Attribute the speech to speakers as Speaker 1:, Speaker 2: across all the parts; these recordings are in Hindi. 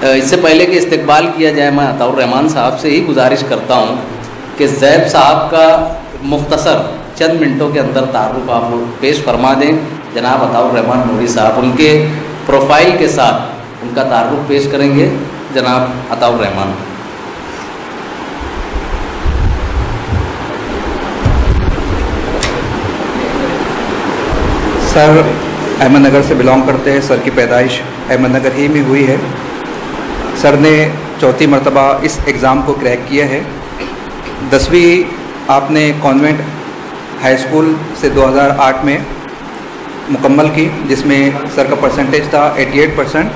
Speaker 1: इससे पहले कि इस्तकबाल किया जाए, मैं अताउर रहमान साहब से ही गुजारिश करता हूँ कि ज़ैब साहब का मुख्तसर चंद मिनटों के अंदर तारुफ आप पेश फरमा दें। जनाब अताउर रहमान नूरी साहब उनके प्रोफाइल के साथ उनका तारुफ पेश करेंगे। जनाब अताउर रहमान।
Speaker 2: सर अहमदनगर से बिलोंग करते हैं। सर की पैदाइश अहमदनगर ही में हुई है। सर ने चौथी मरतबा इस एग्ज़ाम को क्रैक किया है। 10वीं आपने कॉन्वेंट हाई स्कूल से 2008 में मुकम्मल की, जिसमें सर का परसेंटेज था 88%।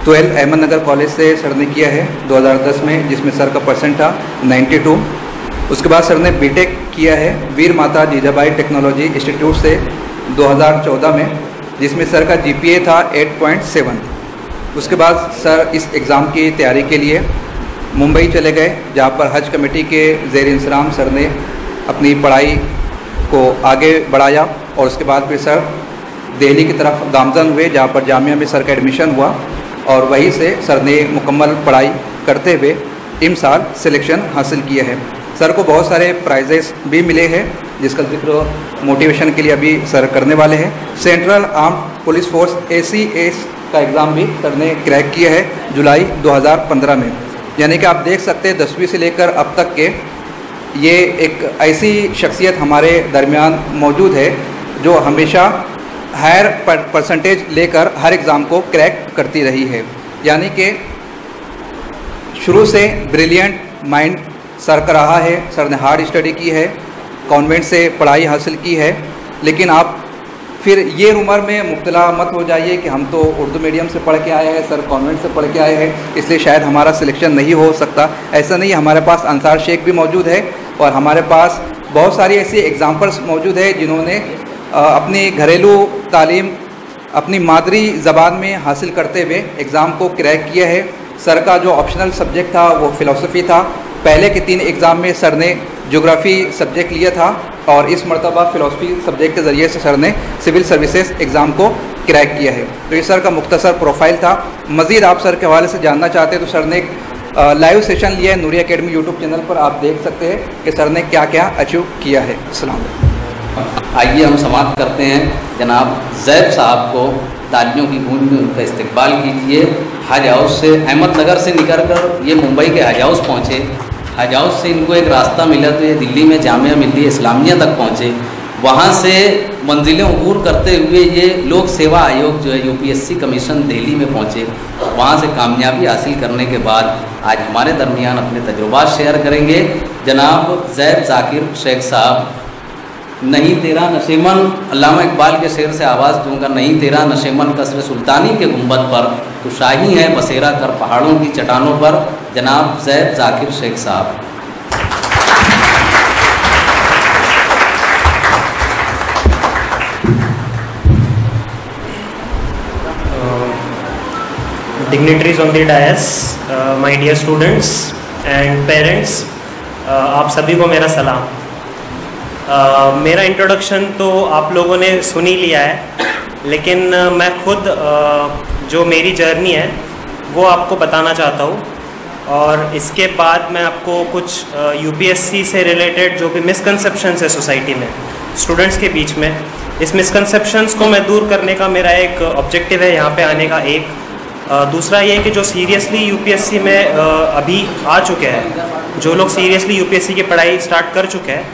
Speaker 2: 12 अहमदनगर कॉलेज से सर ने किया है 2010 में, जिसमें सर का परसेंट था 92। उसके बाद सर ने बीटेक किया है वीर माता जीजाबाई टेक्नोलॉजी इंस्टीट्यूट से 2014 में, जिसमें सर का जीपीए था 8.7। उसके बाद सर इस एग्ज़ाम की तैयारी के लिए मुंबई चले गए, जहाँ पर हज कमेटी के ज़ेर इंतज़ाम सर ने अपनी पढ़ाई को आगे बढ़ाया। और उसके बाद फिर सर दिल्ली की तरफ गामजन हुए, जहाँ पर जामिया में सर का एडमिशन हुआ और वहीं से सर ने मुकम्मल पढ़ाई करते हुए इमसाल सिलेक्शन हासिल किया है। सर को बहुत सारे प्राइजेस भी मिले हैं, जिसका जिक्र मोटिवेशन के लिए अभी सर करने वाले हैं। Central armed police force ACS का एग्ज़ाम भी सर ने क्रैक किया है जुलाई 2015 में। यानी कि आप देख सकते हैं 10वीं से लेकर अब तक के ये एक ऐसी शख्सियत हमारे दरमियान मौजूद है जो हमेशा हायर परसेंटेज लेकर हर एग्ज़ाम को क्रैक करती रही है। यानी कि शुरू से ब्रिलियंट माइंड सर का रहा है। सर ने हार्ड स्टडी की है, कॉन्वेंट से पढ़ाई हासिल की है। लेकिन आप फिर ये उम्र में मुब्तला मत हो जाइए कि हम तो उर्दू मीडियम से पढ़ के आए हैं, सर कॉन्वेंट से पढ़ के आए हैं, इसलिए शायद हमारा सिलेक्शन नहीं हो सकता। ऐसा नहीं, हमारे पास अंसार शेख भी मौजूद है और हमारे पास बहुत सारी ऐसी एग्ज़ाम्पल्स मौजूद है जिन्होंने अपनी घरेलू तालीम अपनी मादरी ज़बान में हासिल करते हुए एग्ज़ाम को क्रैक किया है। सर का जो ऑप्शनल सब्जेक्ट था वो फ़िलासफ़ी था। पहले के 3 एग्ज़ाम में सर ने ज्योग्राफ़ी सब्जेक्ट लिया था और इस मरतबा फ़िलासफ़ी सब्जेक्ट के ज़रिए से सर ने सिविल सर्विसेज एग्ज़ाम को क्रैक किया है। तो ये सर का मुख्तसर प्रोफाइल था। मज़ीद आप सर के हवाले से जानना चाहते हैं तो सर ने एक लाइव सेशन लिया है नूरी अकेडमी यूट्यूब चैनल पर, आप देख सकते हैं कि सर ने क्या क्या अचीव किया है। अस्सलाम वालेकुम।
Speaker 1: आइए हम समाप्त करते हैं। जनाब ज़ैब साहब को तालियों की गूंज में उनका इस्तकबाल कीजिए। हज हाउस से अहमदनगर से निकल कर ये मुंबई के हज हाउस पहुँचे। हज हाउस से इनको एक रास्ता मिला तो ये दिल्ली में जामिया मिल्लिया इस्लामिया तक पहुँचे। वहाँ से मंजिलें अबूर करते हुए ये लोक सेवा आयोग जो है UPSC कमीशन दिल्ली में पहुँचे। वहाँ से कामयाबी हासिल करने के बाद आज हमारे दरमियान अपने तजुर्बात शेयर करेंगे जनाब ज़ैब ज़ाकिर शेख साहब। नहीं तेरा नशेमन, अल्लामा इकबाल के शेर से आवाज़ दूंगा। नहीं तेरा नशेमन कसर सुल्तानी के गुंबद पर, तो शाही है बसेरा कर पहाड़ों की चट्टानों पर। जनाब ज़ैब ज़ाकिर शेख साहब।
Speaker 3: Dignitaries on the dais, my dear students and parents, आप सभी को मेरा सलाम। मेरा इंट्रोडक्शन तो आप लोगों ने सुन ही लिया है, लेकिन मैं खुद जो मेरी जर्नी है वो आपको बताना चाहता हूँ। और इसके बाद मैं आपको कुछ UPSC से रिलेटेड जो भी मिसकंसेप्शंस है सोसाइटी में स्टूडेंट्स के बीच में, इस मिसकंसेप्शंस को मैं दूर करने का मेरा एक ऑब्जेक्टिव है यहाँ पे आने का। एक दूसरा ये कि जो सीरियसली UPSC में अभी आ चुके हैं, जो लोग सीरियसली UPSC की पढ़ाई स्टार्ट कर चुके हैं,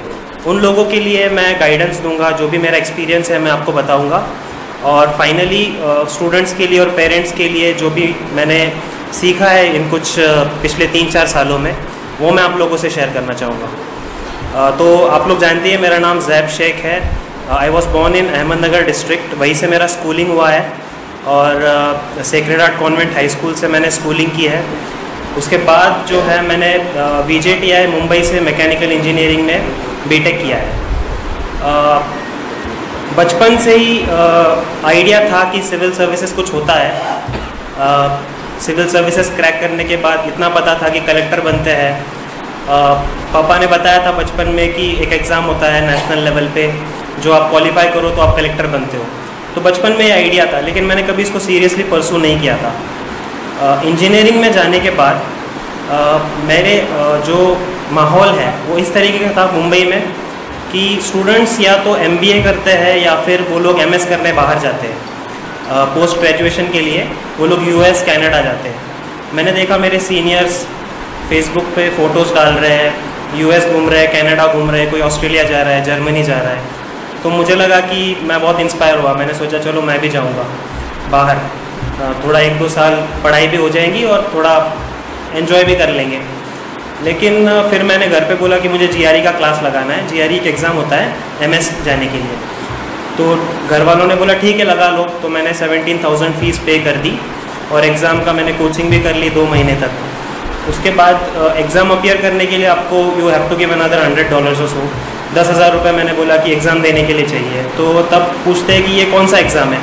Speaker 3: उन लोगों के लिए मैं गाइडेंस दूंगा। जो भी मेरा एक्सपीरियंस है मैं आपको बताऊंगा। और फाइनली स्टूडेंट्स के लिए और पेरेंट्स के लिए जो भी मैंने सीखा है इन कुछ पिछले 3-4 सालों में, वो मैं आप लोगों से शेयर करना चाहूँगा। तो आप लोग जानते हैं मेरा नाम ज़ैब शेख है। I was born in Ahmednagar district, वहीं से मेरा स्कूलिंग हुआ है। और sacred heart convent high school से मैंने स्कूलिंग की है। उसके बाद जो है मैंने VJTI मुंबई से मैकेनिकल इंजीनियरिंग में बीटेक किया है। बचपन से ही आइडिया था कि सिविल सर्विसेज कुछ होता है। सिविल सर्विसेज क्रैक करने के बाद इतना पता था कि कलेक्टर बनते हैं। पापा ने बताया था बचपन में कि एक एग्ज़ाम होता है नेशनल लेवल पे, जो आप क्वालिफाई करो तो आप कलेक्टर बनते हो। तो बचपन में ये आइडिया था, लेकिन मैंने कभी इसको सीरियसली परसू नहीं किया था। इंजीनियरिंग में जाने के बाद मेरे जो माहौल है वो इस तरीके का था मुंबई में कि स्टूडेंट्स या तो MBA करते हैं या फिर वो लोग MS करने बाहर जाते हैं पोस्ट ग्रेजुएशन के लिए, वो लोग US कनाडा जाते हैं। मैंने देखा मेरे सीनियर्स फेसबुक पे फ़ोटोज़ डाल रहे हैं, US घूम रहे हैं, कनाडा घूम रहे हैं, कोई ऑस्ट्रेलिया जा रहा है, जर्मनी जा रहा है। तो मुझे लगा कि मैं बहुत इंस्पायर हुआ, मैंने सोचा चलो मैं भी जाऊँगा बाहर, थोड़ा 1-2 साल पढ़ाई भी हो जाएंगी और थोड़ा एंजॉय भी कर लेंगे। लेकिन फिर मैंने घर पे बोला कि मुझे GRE का क्लास लगाना है, GRE एक एग्ज़ाम होता है MS जाने के लिए। तो घर वालों ने बोला ठीक है लगा लो, तो मैंने 17,000 फ़ीस पे कर दी और एग्ज़ाम का मैंने कोचिंग भी कर ली 2 महीने तक। उसके बाद एग्ज़ाम अपीयर करने के लिए आपको you have to give another $100 और सो, 10,000 रुपये मैंने बोला कि एग्ज़ाम देने के लिए चाहिए। तो तब पूछते हैं कि ये कौन सा एग्ज़ाम है,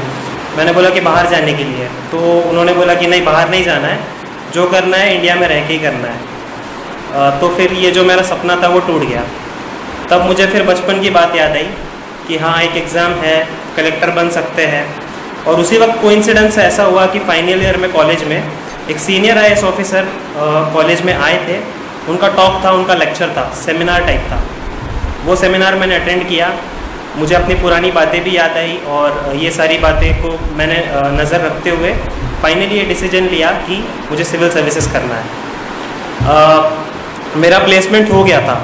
Speaker 3: मैंने बोला कि बाहर जाने के लिए। तो उन्होंने बोला कि नहीं बाहर नहीं जाना है, जो करना है इंडिया में रह के ही करना है। तो फिर ये जो मेरा सपना था वो टूट गया। तब मुझे फिर बचपन की बात याद आई कि हाँ एक एग्ज़ाम है, कलेक्टर बन सकते हैं। और उसी वक्त कोइंसिडेंस ऐसा हुआ कि फाइनल ईयर में कॉलेज में एक सीनियर IAS ऑफिसर कॉलेज में आए थे, उनका टॉक था, उनका लेक्चर था, सेमिनार टाइप था। वो सेमिनार मैंने अटेंड किया, मुझे अपनी पुरानी बातें भी याद आई और ये सारी बातें को मैंने नज़र रखते हुए फाइनली ये डिसीजन लिया कि मुझे सिविल सर्विसेज करना है। मेरा प्लेसमेंट हो गया था,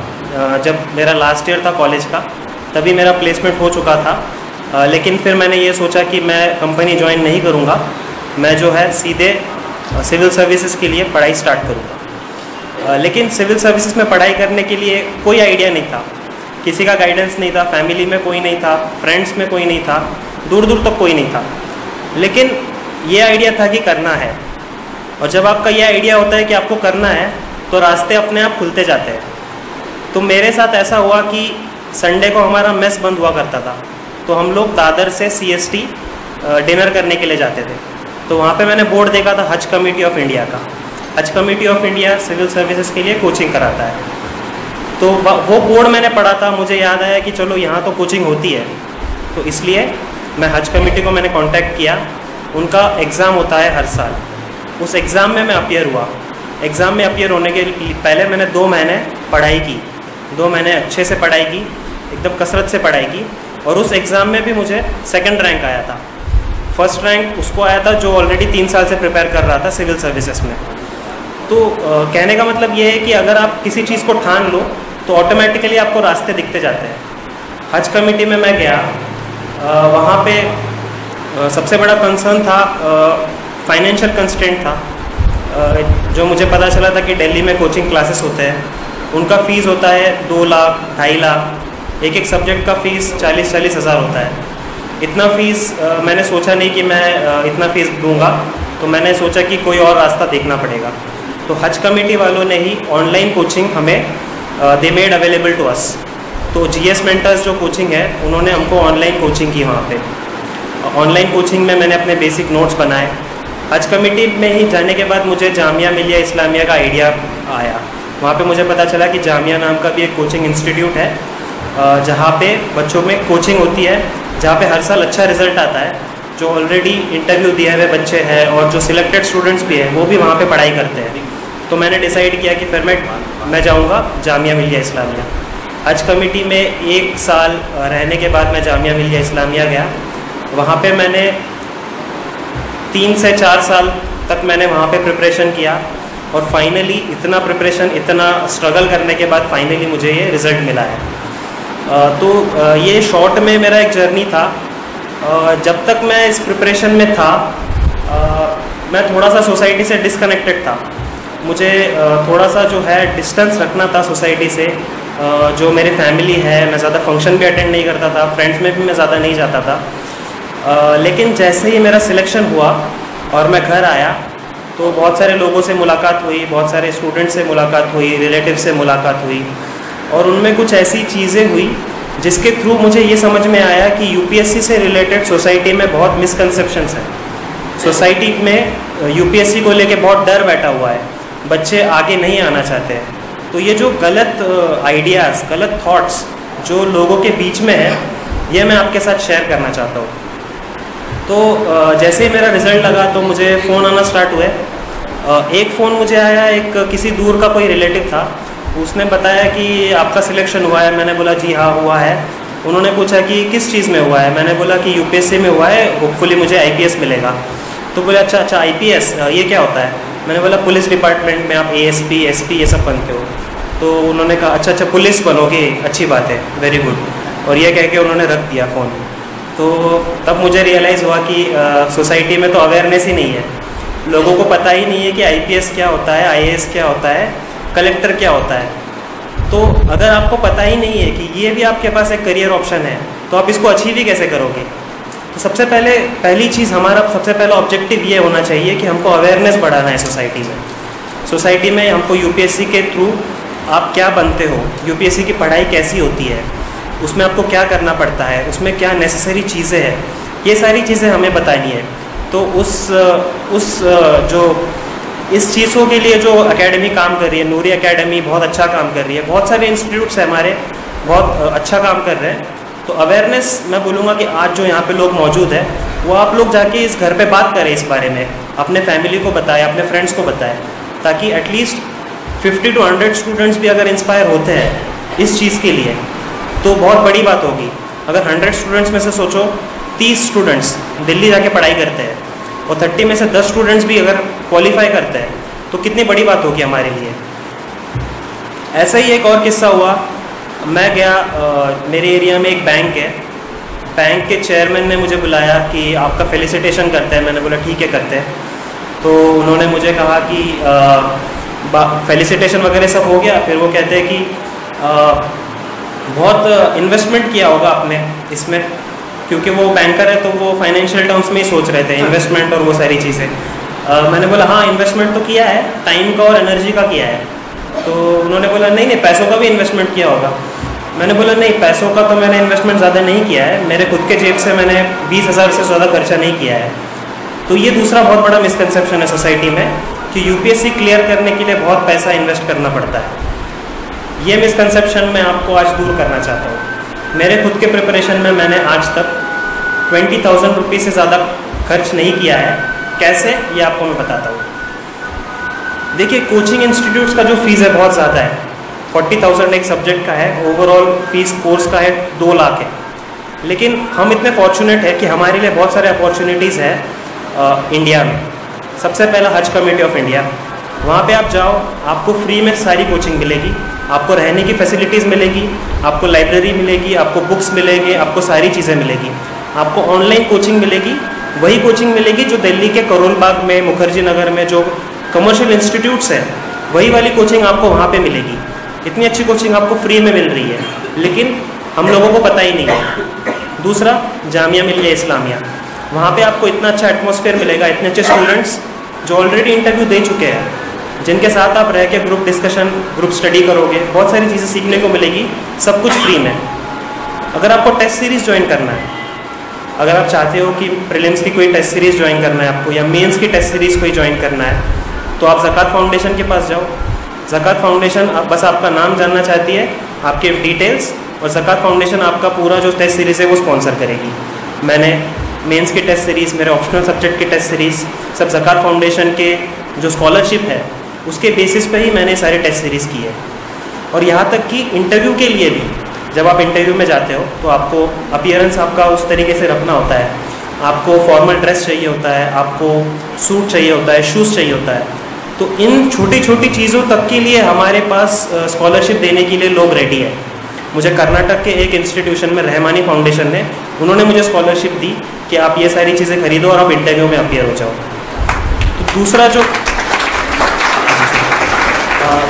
Speaker 3: जब मेरा लास्ट ईयर था कॉलेज का तभी मेरा प्लेसमेंट हो चुका था। लेकिन फिर मैंने ये सोचा कि मैं कंपनी ज्वाइन नहीं करूँगा, मैं जो है सीधे सिविल सर्विसेज के लिए पढ़ाई स्टार्ट करूँगा। लेकिन सिविल सर्विसेज में पढ़ाई करने के लिए कोई आइडिया नहीं था, किसी का गाइडेंस नहीं था, फैमिली में कोई नहीं था, फ्रेंड्स में कोई नहीं था, दूर दूर तक कोई नहीं था। लेकिन ये आइडिया था कि करना है, और जब आपका ये आइडिया होता है कि आपको करना है तो रास्ते अपने आप खुलते जाते हैं। तो मेरे साथ ऐसा हुआ कि संडे को हमारा मेस बंद हुआ करता था, तो हम लोग दादर से CST डिनर करने के लिए जाते थे। तो वहाँ पे मैंने बोर्ड देखा था हज कमेटी ऑफ इंडिया का। Haj committee of India civil services के लिए कोचिंग कराता है, तो वो बोर्ड मैंने पढ़ा था। मुझे याद आया कि चलो यहाँ तो कोचिंग होती है, तो इसलिए मैं हज कमेटी को मैंने कांटेक्ट किया। उनका एग्ज़ाम होता है हर साल, उस एग्ज़ाम में मैं अपीयर हुआ। एग्ज़ाम में अपीयर होने के पहले मैंने 2 महीने पढ़ाई की, 2 महीने अच्छे से पढ़ाई की, एकदम कसरत से पढ़ाई की। और उस एग्ज़ाम में भी मुझे 2nd रैंक आया था। फर्स्ट रैंक उसको आया था जो ऑलरेडी 3 साल से प्रिपेयर कर रहा था सिविल सर्विसेज में। तो कहने का मतलब ये है कि अगर आप किसी चीज़ को ठान लो तो ऑटोमेटिकली आपको रास्ते दिखते जाते हैं। हज कमेटी में मैं गया, वहाँ पे सबसे बड़ा कंसर्न था, फाइनेंशियल कंस्ट्रेंट था। जो मुझे पता चला था कि दिल्ली में कोचिंग क्लासेस होते हैं, उनका फ़ीस होता है 2 लाख, 2.5 लाख, एक सब्जेक्ट का फ़ीस 40-40 हज़ार होता है। इतना फ़ीस मैंने सोचा नहीं कि मैं इतना फ़ीस दूंगा, तो मैंने सोचा कि कोई और रास्ता देखना पड़ेगा। तो हज कमेटी वालों ने ही ऑनलाइन कोचिंग हमें they made available to us. तो GS मेंटर्स जो कोचिंग है उन्होंने हमको ऑनलाइन कोचिंग की। वहाँ पे ऑनलाइन कोचिंग में मैंने अपने बेसिक नोट्स बनाए। हज कमेटी में ही जाने के बाद मुझे जामिया मिलिया इस्लामिया का आइडिया आया। वहाँ पे मुझे पता चला कि जामिया नाम का भी एक कोचिंग इंस्टीट्यूट है, जहाँ पे बच्चों में कोचिंग होती है, जहाँ पे हर साल अच्छा रिजल्ट आता है। जो ऑलरेडी इंटरव्यू दिए हुए बच्चे हैं और जो सिलेक्टेड स्टूडेंट्स भी हैं वो भी वहाँ पे पढ़ाई करते हैं। तो मैंने डिसाइड किया कि फिर मैं जाऊँगा जामिया मिलिया इस्लामिया। हज कमेटी में 1 साल रहने के बाद मैं जामिया मिलिया इस्लामिया गया। वहाँ पे मैंने 3 से 4 साल तक मैंने वहाँ पे प्रिपरेशन किया, और फाइनली इतना प्रिपरेशन, इतना स्ट्रगल करने के बाद फाइनली मुझे ये रिज़ल्ट मिला है। तो ये शॉर्ट में मेरा एक जर्नी था। जब तक मैं इस प्रिपरेशन में था, मैं थोड़ा सा सोसाइटी से डिस्कनेक्टेड था। मुझे थोड़ा सा जो है डिस्टेंस रखना था सोसाइटी से। जो मेरी फैमिली है, मैं ज़्यादा फंक्शन भी अटेंड नहीं करता था, फ्रेंड्स में भी मैं ज़्यादा नहीं जाता था। लेकिन जैसे ही मेरा सिलेक्शन हुआ और मैं घर आया तो बहुत सारे लोगों से मुलाकात हुई, बहुत सारे स्टूडेंट से मुलाकात हुई, रिलेटिव से मुलाकात हुई, और उनमें कुछ ऐसी चीज़ें हुई जिसके थ्रू मुझे ये समझ में आया कि UPSC से रिलेटेड सोसाइटी में बहुत मिसकंसेप्शंस हैं। सोसाइटी में UPSC को लेके बहुत डर बैठा हुआ है, बच्चे आगे नहीं आना चाहते हैं। तो ये जो गलत आइडियाज़, गलत थॉट्स जो लोगों के बीच में है, ये मैं आपके साथ शेयर करना चाहता हूँ। तो जैसे ही मेरा रिज़ल्ट लगा तो मुझे फ़ोन आना स्टार्ट हुए एक फ़ोन मुझे आया, एक किसी दूर का कोई रिलेटिव था, उसने बताया कि आपका सिलेक्शन हुआ है। मैंने बोला जी हाँ हुआ है। उन्होंने पूछा कि किस चीज़ में हुआ है, मैंने बोला कि यूपीएससी में हुआ है, होपफुली मुझे आईपीएस मिलेगा। तो बोले अच्छा आईपीएस ये क्या होता है? मैंने बोला पुलिस डिपार्टमेंट में आप एएसपी एसपी ये सब बनते हो। तो उन्होंने कहा अच्छा पुलिस बनोगे, अच्छी बात है, वेरी गुड। और ये कह के उन्होंने रख दिया फ़ोन। तो तब मुझे रियलाइज़ हुआ कि सोसाइटी में तो अवेयरनेस ही नहीं है, लोगों को पता ही नहीं है कि आईपीएस क्या होता है, आईएएस क्या होता है, कलेक्टर क्या होता है। तो अगर आपको पता ही नहीं है कि ये भी आपके पास एक करियर ऑप्शन है, तो आप इसको अचीव ही कैसे करोगे? तो सबसे पहली चीज़, हमारा सबसे पहला ऑब्जेक्टिव ये होना चाहिए कि हमको अवेयरनेस बढ़ाना है सोसाइटी में। सोसाइटी में हमको यूपीएससी के थ्रू आप क्या बनते हो, यूपीएससी की पढ़ाई कैसी होती है, उसमें आपको क्या करना पड़ता है, उसमें क्या नेसेसरी चीज़ें हैं, ये सारी चीज़ें हमें बतानी है। तो इस चीज़ों के लिए जो एकेडमी काम कर रही है, नूरी एकेडमी बहुत अच्छा काम कर रही है, बहुत सारे इंस्टीट्यूट्स हैं हमारे बहुत अच्छा काम कर रहे हैं। तो अवेयरनेस मैं बोलूँगा कि आज जो यहाँ पे लोग मौजूद हैं, वो आप लोग जाके इस घर पे बात करें इस बारे में, अपने फैमिली को बताएं, अपने फ्रेंड्स को बताएं, ताकि एटलीस्ट 50 to 100 स्टूडेंट्स भी अगर इंस्पायर होते हैं इस चीज़ के लिए तो बहुत बड़ी बात होगी। अगर 100 स्टूडेंट्स में से सोचो 30 स्टूडेंट्स दिल्ली जाके पढ़ाई करते हैं और 30 में से 10 स्टूडेंट्स भी अगर क्वालिफाई करते हैं तो कितनी बड़ी बात होगी हमारे लिए। ऐसा ही एक और किस्सा हुआ, मैं गया, मेरे एरिया में एक बैंक है, बैंक के चेयरमैन ने मुझे बुलाया कि आपका फेलिसिटेशन करते हैं। मैंने बोला ठीक है करते हैं। तो उन्होंने मुझे कहा कि फेलिसिटेशन वगैरह सब हो गया। फिर वो कहते हैं कि बहुत इन्वेस्टमेंट किया होगा आपने इसमें, क्योंकि वो बैंकर है तो वो फाइनेंशियल टर्म्स में ही सोच रहे थे, इन्वेस्टमेंट और वो सारी चीज़ें। मैंने बोला हाँ इन्वेस्टमेंट तो किया है, टाइम का और एनर्जी का किया है। तो उन्होंने बोला नहीं पैसों का भी इन्वेस्टमेंट किया होगा। मैंने बोला नहीं पैसों का तो मैंने इन्वेस्टमेंट ज़्यादा नहीं किया है, मेरे खुद के जेब से मैंने 20,000 से ज़्यादा खर्चा नहीं किया है। तो ये दूसरा बहुत बड़ा मिसकंसेप्शन है सोसाइटी में कि यूपीएससी क्लियर करने के लिए बहुत पैसा इन्वेस्ट करना पड़ता है। ये मिसकंसेप्शन मैं आपको आज दूर करना चाहता हूँ। मेरे खुद के प्रिपरेशन में मैंने आज तक 20,000 रुपये से ज़्यादा खर्च नहीं किया है। कैसे, ये आपको मैं बताता हूँ। देखिए कोचिंग इंस्टीट्यूट्स का जो फीस है बहुत ज़्यादा है, 40,000 एक सब्जेक्ट का है, ओवरऑल फीस कोर्स का है 2 लाख है। लेकिन हम इतने फॉर्चुनेट है कि हमारे लिए बहुत सारे अपॉर्चुनिटीज़ हैं इंडिया में। सबसे पहला हज कमेटी ऑफ इंडिया, वहाँ पे आप जाओ, आपको फ्री में सारी कोचिंग मिलेगी, आपको रहने की फैसिलिटीज़ मिलेगी, आपको लाइब्रेरी मिलेगी, आपको बुक्स मिलेंगे, आपको सारी चीज़ें मिलेगी, आपको ऑनलाइन कोचिंग मिलेगी, वही कोचिंग मिलेगी जो दिल्ली के करोल बाग में, मुखर्जी नगर में जो कमर्शियल इंस्टीट्यूट्स हैं, वही वाली कोचिंग आपको वहाँ पे मिलेगी। इतनी अच्छी कोचिंग आपको फ्री में मिल रही है, लेकिन हम लोगों को पता ही नहीं है। दूसरा जामिया मिलिया इस्लामिया, वहाँ पे आपको इतना अच्छा एटमॉस्फेयर मिलेगा, इतने अच्छे स्टूडेंट्स जो ऑलरेडी इंटरव्यू दे चुके हैं, जिनके साथ आप रह के ग्रुप डिस्कशन, ग्रुप स्टडी करोगे, बहुत सारी चीज़ें सीखने को मिलेगी, सब कुछ फ्री में। अगर आपको टेस्ट सीरीज़ ज्वाइन करना है, अगर आप चाहते हो कि प्रीलिम्स की कोई टेस्ट सीरीज़ ज्वाइन करना है आपको, या मेंस की टेस्ट सीरीज़ कोई ज्वाइन करना है, तो आप ज़कात फाउंडेशन के पास जाओ। ज़कात फाउंडेशन बस आपका नाम जानना चाहती है, आपके डिटेल्स, और ज़कात फाउंडेशन आपका पूरा जो टेस्ट सीरीज़ है वो स्पॉन्सर करेगी। मैंने मेंस की टेस्ट सीरीज़, मेरे ऑप्शनल सब्जेक्ट की टेस्ट सीरीज़, सब ज़कात फाउंडेशन के जो स्कॉलरशिप है उसके बेसिस पे ही मैंने सारी टेस्ट सीरीज़ की है। और यहाँ तक कि इंटरव्यू के लिए भी, जब आप इंटरव्यू में जाते हो तो आपको अपीयरेंस आपका उस तरीके से रखना होता है, आपको फॉर्मल ड्रेस चाहिए होता है, आपको सूट चाहिए होता है, शूज़ चाहिए होता है। तो इन छोटी छोटी चीज़ों तक के लिए हमारे पास स्कॉलरशिप देने के लिए लोग रेडी है। मुझे कर्नाटक के एक इंस्टीट्यूशन में, रहमानी फाउंडेशन ने, उन्होंने मुझे स्कॉलरशिप दी कि आप ये सारी चीज़ें खरीदो और आप इंटरव्यू में अपीयर हो जाओ।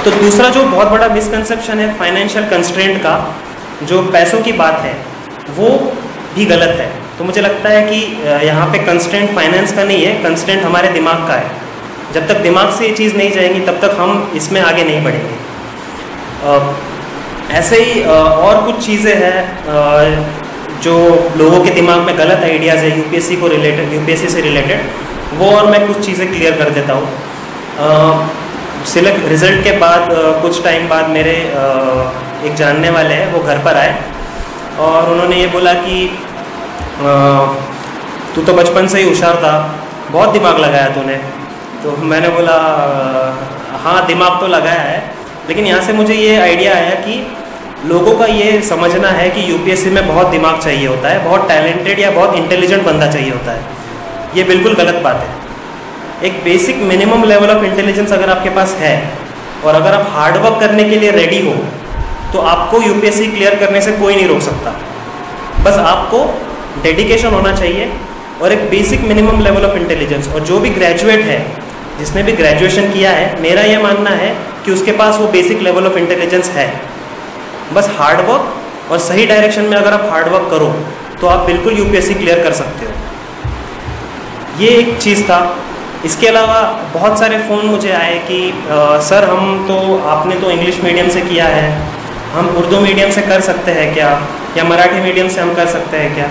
Speaker 3: तो दूसरा जो बहुत बड़ा मिसकंसेप्शन है फाइनेंशियल कंस्ट्रेंट का, जो पैसों की बात है, वो भी गलत है। तो मुझे लगता है कि यहाँ पे कंस्ट्रेंट फाइनेंस का नहीं है, कंस्ट्रेंट हमारे दिमाग का है। जब तक दिमाग से ये चीज़ नहीं जाएंगी तब तक हम इसमें आगे नहीं बढ़ेंगे। ऐसे ही और कुछ चीज़ें हैं जो लोगों के दिमाग में गलत आइडियाज़ है यूपीएससी से रिलेटेड, वो और मैं कुछ चीज़ें क्लियर कर देता हूँ। रिज़ल्ट के बाद कुछ टाइम बाद मेरे एक जानने वाले हैं, वो घर पर आए और उन्होंने ये बोला कि तू तो बचपन से ही होशियार था, बहुत दिमाग लगाया तूने, तो मैंने बोला हाँ दिमाग तो लगाया है, लेकिन यहाँ से मुझे ये आइडिया आया कि लोगों का ये समझना है कि यूपीएससी में बहुत दिमाग चाहिए होता है, बहुत टैलेंटेड या बहुत इंटेलिजेंट बंदा चाहिए होता है। ये बिल्कुल गलत बात है। एक basic minimum level of intelligence अगर आपके पास है और अगर आप हार्ड वर्क करने के लिए रेडी हो तो आपको यूपीएससी क्लियर करने से कोई नहीं रोक सकता। बस आपको डेडिकेशन होना चाहिए और एक basic minimum level of intelligence. और जो भी ग्रेजुएट है, जिसने भी ग्रेजुएशन किया है, मेरा यह मानना है कि उसके पास वो बेसिक लेवल ऑफ इंटेलिजेंस है। बस हार्ड वर्क और सही डायरेक्शन में अगर आप हार्ड वर्क करो तो आप बिल्कुल यूपीएससी क्लियर कर सकते हो। ये एक चीज़ था। इसके अलावा बहुत सारे फ़ोन मुझे आए कि सर आपने तो इंग्लिश मीडियम से किया है, हम उर्दू मीडियम से कर सकते हैं क्या, या मराठी मीडियम से हम कर सकते हैं क्या।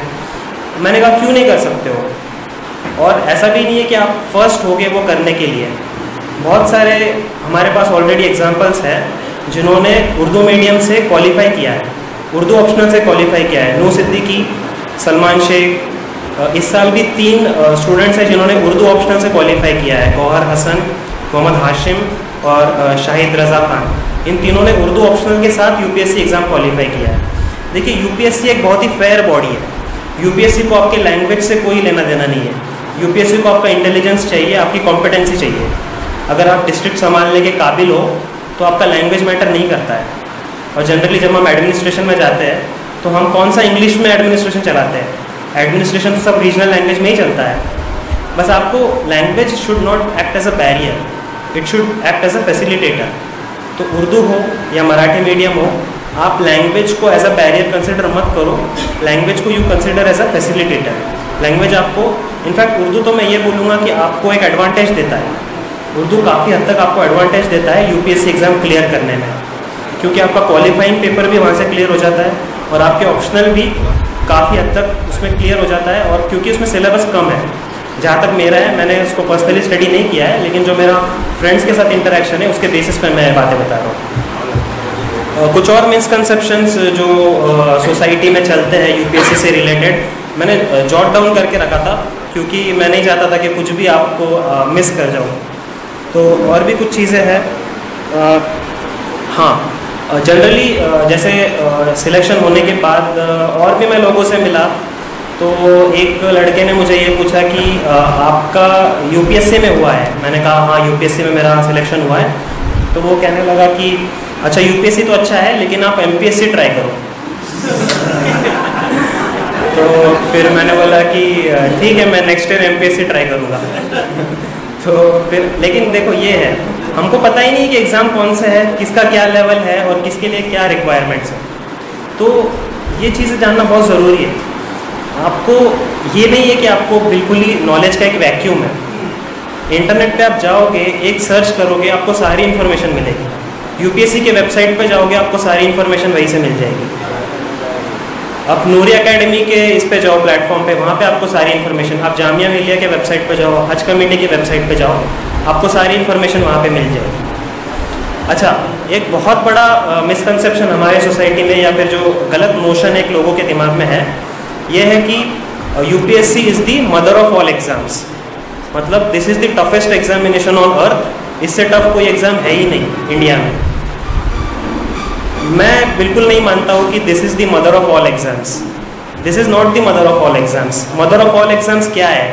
Speaker 3: मैंने कहा क्यों नहीं कर सकते हो। और ऐसा भी नहीं है कि आप फर्स्ट हो गए वो करने के लिए। बहुत सारे हमारे पास ऑलरेडी एग्जांपल्स हैं जिन्होंने उर्दू मीडियम से क्वालिफाई किया है, उर्दू ऑप्शनल से क्वालिफाई किया है। नूर सिद्दीकी, सलमान शेख, इस साल भी 3 स्टूडेंट्स हैं जिन्होंने उर्दू ऑप्शनल से क्वालिफाई किया है। गौहर हसन, मोहम्मद हाशिम और शाहिद रज़ा खान। इन तीनों ने उर्दू ऑप्शनल के साथ यूपीएससी एग्ज़ाम क्वालिफाई किया है। देखिए यूपीएससी एक बहुत ही फेयर बॉडी है। यूपीएससी को आपके लैंग्वेज से कोई लेना देना नहीं है। यूपीएससी को आपका इंटेलिजेंस चाहिए, आपकी कॉम्पिटेंसी चाहिए। अगर आप डिस्ट्रिक्ट संभालने के काबिल हो तो आपका लैंग्वेज मैटर नहीं करता है। और जनरली जब हम एडमिनिस्ट्रेशन में जाते हैं तो हम कौन सा इंग्लिश में एडमिनिस्ट्रेशन चलाते हैं। एडमिनिस्ट्रेशन तो सब रीजनल लैंग्वेज में ही चलता है। बस आपको language should not act as a barrier, it should act as a facilitator. तो उर्दू हो या मराठी मीडियम हो, आप लैंग्वेज को एज अ बैरियर कंसिडर मत करो, लैंग्वेज को you consider as a facilitator. Language आपको, इनफैक्ट उर्दू तो मैं ये बोलूँगा कि आपको एक एडवांटेज देता है। उर्दू काफ़ी हद तक आपको एडवांटेज देता है यूपीएससी एग्ज़ाम क्लियर करने में, क्योंकि आपका क्वालिफाइंग पेपर भी वहाँ से क्लियर हो जाता है और आपके ऑप्शनल भी काफ़ी हद तक उसमें क्लियर हो जाता है। और क्योंकि उसमें सिलेबस कम है, जहाँ तक मेरा है, मैंने उसको पर्सनली स्टडी नहीं किया है, लेकिन जो मेरा फ्रेंड्स के साथ इंटरेक्शन है उसके बेसिस पर मैं बातें बता रहा हूँ। कुछ और मिसकंसेप्शंस जो सोसाइटी में चलते हैं यूपीएससी से रिलेटेड, मैंने जॉट डाउन करके रखा था क्योंकि मैं नहीं चाहता था कि कुछ भी आपको मिस कर जाऊँ। तो और भी कुछ चीज़ें हैं। हाँ, जनरली जैसे सिलेक्शन होने के बाद और भी मैं लोगों से मिला, तो एक लड़के ने मुझे ये पूछा कि आपका यूपीएससी में हुआ है। मैंने कहा हाँ यूपीएससी में मेरा सिलेक्शन हुआ है। तो वो कहने लगा कि अच्छा यूपीएससी तो अच्छा है लेकिन आप एमपीएससी ट्राई करो। तो फिर मैंने बोला कि ठीक है, मैं नेक्स्ट ईयर एमपीएससी ट्राई करूँगा। तो फिर लेकिन देखो ये है, हमको पता ही नहीं कि एग्ज़ाम कौन सा है, किसका क्या लेवल है और किसके लिए क्या रिक्वायरमेंट्स है। तो ये चीज़ें जानना बहुत ज़रूरी है। आपको ये नहीं है कि आपको बिल्कुल ही नॉलेज का एक वैक्यूम है। इंटरनेट पे आप जाओगे, एक सर्च करोगे, आपको सारी इन्फॉर्मेशन मिलेगी। यूपीएससी के वेबसाइट पे जाओगे, आपको सारी इन्फॉर्मेशन वहीं से मिल जाएगी। आप नूरी एकेडमी के इस पे जाओ प्लेटफॉर्म पे, वहाँ पे आपको सारी इन्फॉर्मेशन। आप जामिया मिलिया के वेबसाइट पे जाओ, हज कमेटी की वेबसाइट पे जाओ, आपको सारी इन्फॉर्मेशन वहाँ पे मिल जाएगी। अच्छा, एक बहुत बड़ा मिसकंसेप्शन हमारे सोसाइटी में या फिर जो गलत नोशन एक लोगों के दिमाग में है, ये है कि UPSC is the mother of all exams. मतलब this is the toughest examination on earth. इससे टफ कोई एग्ज़ाम है ही नहीं इंडिया में। मैं बिल्कुल नहीं मानता हूँ कि this is the mother of all exams. This is not the mother of all exams. Mother of all exams क्या है?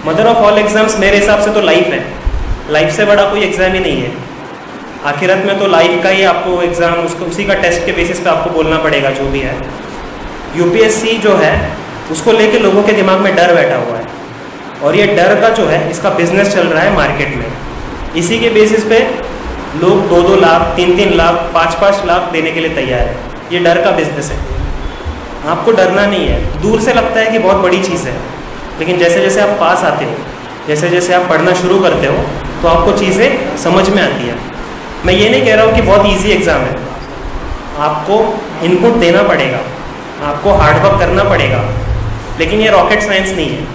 Speaker 3: मदर ऑफ ऑल एग्ज़ाम्स मेरे हिसाब से तो लाइफ है। लाइफ से बड़ा कोई एग्ज़ाम ही नहीं है। आखिरत में तो लाइफ का ही आपको एग्ज़ाम, उसको उसी का टेस्ट के बेसिस पे आपको बोलना पड़ेगा जो भी है। यूपीएससी जो है उसको लेके लोगों के दिमाग में डर बैठा हुआ है, और ये डर का जो है इसका बिजनेस चल रहा है मार्केट में। इसी के बेसिस पे लोग 2-2 लाख, 3-3 लाख, 5-5 लाख देने के लिए तैयार है। ये डर का बिजनेस है। आपको डरना नहीं है। दूर से लगता है कि बहुत बड़ी चीज़ है, लेकिन जैसे जैसे आप पास आते हो, जैसे जैसे आप पढ़ना शुरू करते हो, तो आपको चीज़ें समझ में आती है। मैं ये नहीं कह रहा हूँ कि बहुत ईजी एग्ज़ाम है। आपको इनपुट देना पड़ेगा, आपको हार्डवर्क करना पड़ेगा, लेकिन ये रॉकेट साइंस नहीं है।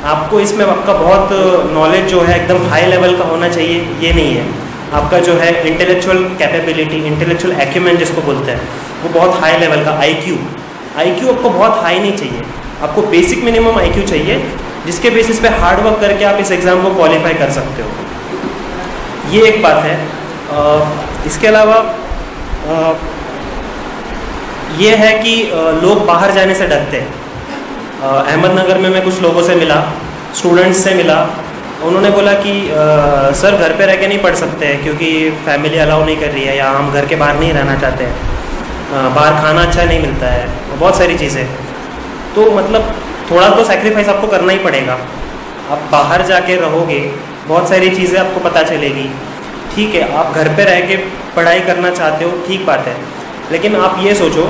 Speaker 3: आपको इसमें आपका बहुत नॉलेज जो है एकदम हाई लेवल का होना चाहिए, ये नहीं है। आपका जो है इंटेलेक्चुअल कैपेबिलिटी, इंटेलेक्चुअल एक्यूमेंट जिसको बोलते हैं, वो बहुत हाई लेवल का। आईक्यू आपको बहुत हाई नहीं चाहिए। आपको बेसिक मिनिमम आईक्यू चाहिए, जिसके बेसिस पे हार्ड वर्क करके आप इस एग्ज़ाम को क्वालिफाई कर सकते हो। ये एक बात है। इसके अलावा ये है कि लोग बाहर जाने से डरते हैं। अहमदनगर में मैं कुछ लोगों से मिला, स्टूडेंट्स से मिला, उन्होंने बोला कि सर घर पे रह के नहीं पढ़ सकते हैं क्योंकि फैमिली अलाउ नहीं कर रही है, या हम घर के बाहर नहीं रहना चाहते हैं, बाहर खाना अच्छा नहीं मिलता है, बहुत सारी चीज़ें। तो मतलब थोड़ा तो सैक्रिफाइस आपको करना ही पड़ेगा। आप बाहर जाके रहोगे, बहुत सारी चीज़ें आपको पता चलेगी। ठीक है, आप घर पे रह के पढ़ाई करना चाहते हो, ठीक बात है, लेकिन आप ये सोचो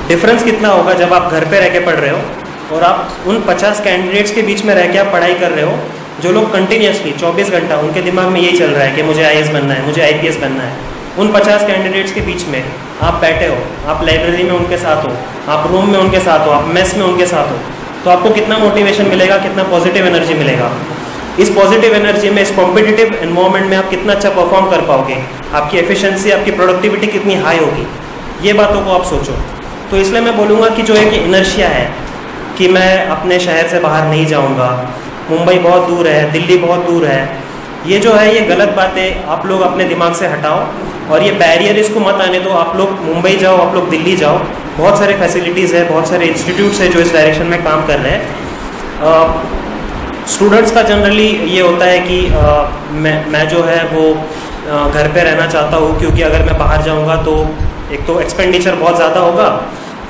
Speaker 3: डिफरेंस कितना होगा जब आप घर पे रह के पढ़ रहे हो और आप उन 50 कैंडिडेट्स के बीच में रह के आप पढ़ाई कर रहे हो, जो लोग कंटिन्यूसली 24 घंटा उनके दिमाग में यही चल रहा है कि मुझे IAS बनना है, मुझे IPS बनना है। उन 50 कैंडिडेट्स के बीच में आप बैठे हो, आप लाइब्रेरी में उनके साथ हो, आप रूम में उनके साथ हो, आप मेस में उनके साथ हो, तो आपको कितना मोटिवेशन मिलेगा, कितना पॉजिटिव एनर्जी मिलेगा। इस पॉजिटिव एनर्जी में, इस कॉम्पिटिटिव एनवायरनमेंट में आप कितना अच्छा परफॉर्म कर पाओगे, आपकी एफिशिएंसी, आपकी प्रोडक्टिविटी कितनी हाई होगी, ये बातों को आप सोचो। तो इसलिए मैं बोलूँगा कि जो एक इनर्शिया है कि मैं अपने शहर से बाहर नहीं जाऊँगा, मुंबई बहुत दूर है, दिल्ली बहुत दूर है, ये जो है ये गलत बातें आप लोग अपने दिमाग से हटाओ और ये बैरियर इसको मत आने दो। आप लोग मुंबई जाओ, आप लोग दिल्ली जाओ, बहुत सारे फैसिलिटीज़ है, बहुत सारे इंस्टीट्यूट्स है जो इस डायरेक्शन में काम कर रहे हैं। स्टूडेंट्स का जनरली ये होता है कि मैं जो है वो घर पे रहना चाहता हूँ क्योंकि अगर मैं बाहर जाऊँगा तो एक तो एक्सपेंडिचर बहुत ज़्यादा होगा,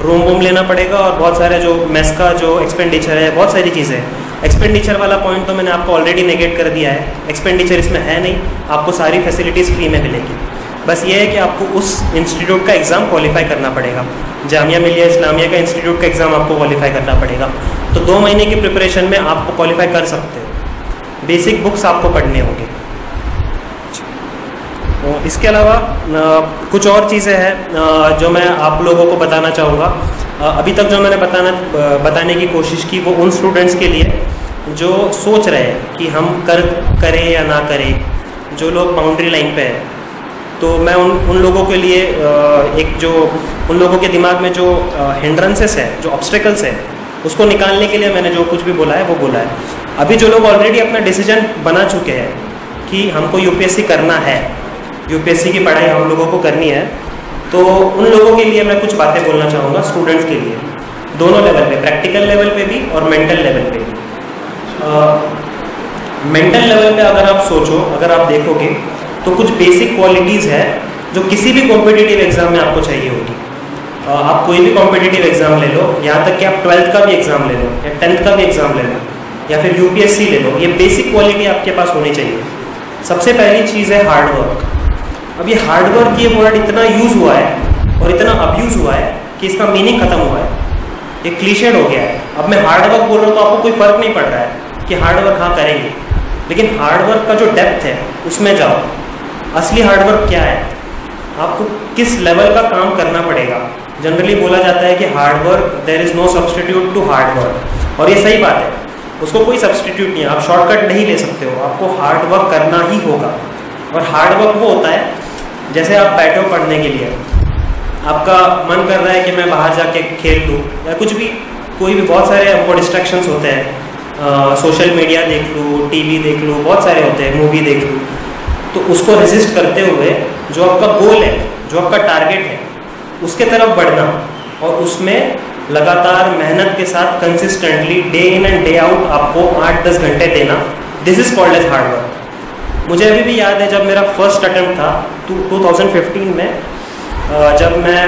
Speaker 3: रूम वूम लेना पड़ेगा और बहुत सारे जो मेस का जो एक्सपेंडिचर है, बहुत सारी चीज़ें। एक्सपेंडिचर वाला पॉइंट तो मैंने आपको ऑलरेडी नेगेट कर दिया है, एक्सपेंडिचर इसमें है नहीं, आपको सारी फैसिलिटीज़ फ्री में मिलेगी। बस ये है कि आपको उस इंस्टीट्यूट का एग्ज़ाम क्वालिफाई करना पड़ेगा, जामिया मिलिया इस्लामिया का इंस्टीट्यूट का एग्ज़ाम आपको क्वालिफाई करना पड़ेगा। तो 2 महीने की प्रिपरेशन में आपको क्वालिफाई कर सकते हो। बेसिक बुक्स आपको पढ़ने होंगे। इसके अलावा कुछ और चीज़ें हैं जो मैं आप लोगों को बताना चाहूँगा। अभी तक जो मैंने बताने की कोशिश की वो उन स्टूडेंट्स के लिए जो सोच रहे हैं कि हम करें या ना करें, जो लोग बाउंड्री लाइन पे हैं। तो मैं उन लोगों के लिए उन लोगों के दिमाग में जो हिंड्रेंसेस है, जो ऑब्स्टेकल्स है, उसको निकालने के लिए मैंने जो कुछ भी बोला है वो बोला है। अभी जो लोग ऑलरेडी अपना डिसीजन बना चुके हैं कि हमको UPSC करना है, UPSC की पढ़ाई हम लोगों को करनी है, तो उन लोगों के लिए मैं कुछ बातें बोलना चाहूँगा, स्टूडेंट्स के लिए, दोनों लेवल पे, प्रैक्टिकल लेवल पे भी और मेंटल लेवल पे भी। मेंटल लेवल पे अगर आप सोचो, अगर आप देखोगे तो कुछ बेसिक क्वालिटीज़ है जो किसी भी कॉम्पिटिटिव एग्जाम में आपको चाहिए होगी। आप कोई भी कॉम्पिटिटिव एग्जाम ले लो, यहाँ तक कि आप 12th का भी एग्जाम ले लो या 10th का भी एग्जाम ले लो या फिर UPSC ले लो, ये बेसिक क्वालिटी आपके पास होनी चाहिए। सबसे पहली चीज़ है हार्ड वर्क। अब ये हार्ड वर्क ये वर्ड इतना यूज़ हुआ है और इतना अब्यूज़ हुआ है कि इसका मीनिंग खत्म हुआ है, ये क्लीशेड हो गया है। अब मैं हार्ड वर्क बोल रहा हूँ तो आपको कोई फ़र्क नहीं पड़ रहा है कि हार्ड वर्क हाँ करेंगे, लेकिन हार्ड वर्क का जो डेप्थ है उसमें जाओ। असली हार्ड वर्क क्या है, आपको किस लेवल का काम करना पड़ेगा। जनरली बोला जाता है कि hard work, there is no substitute to hard work, और ये सही बात है, उसको कोई सब्सटीट्यूट नहीं है, आप शॉर्टकट नहीं ले सकते हो, आपको हार्ड वर्क करना ही होगा। और हार्ड वर्क वो होता है जैसे आप बैठे हो पढ़ने के लिए, आपका मन कर रहा है कि मैं बाहर जाके खेल लूँ या कुछ भी, कोई भी, बहुत सारे आपको डिस्ट्रैक्शंस होते हैं, सोशल मीडिया देख लूँ, TV देख लूँ, बहुत सारे होते हैं, मूवी देख लूँ। तो उसको रेजिस्ट करते हुए जो आपका गोल है, जो आपका टारगेट है, उसके तरफ बढ़ना और उसमें लगातार मेहनत के साथ consistently day in and day out आपको 8-10 घंटे देना, this is called as hard work. मुझे अभी भी याद है जब मेरा फर्स्ट अटेम्प्ट था 2015 में, जब मैं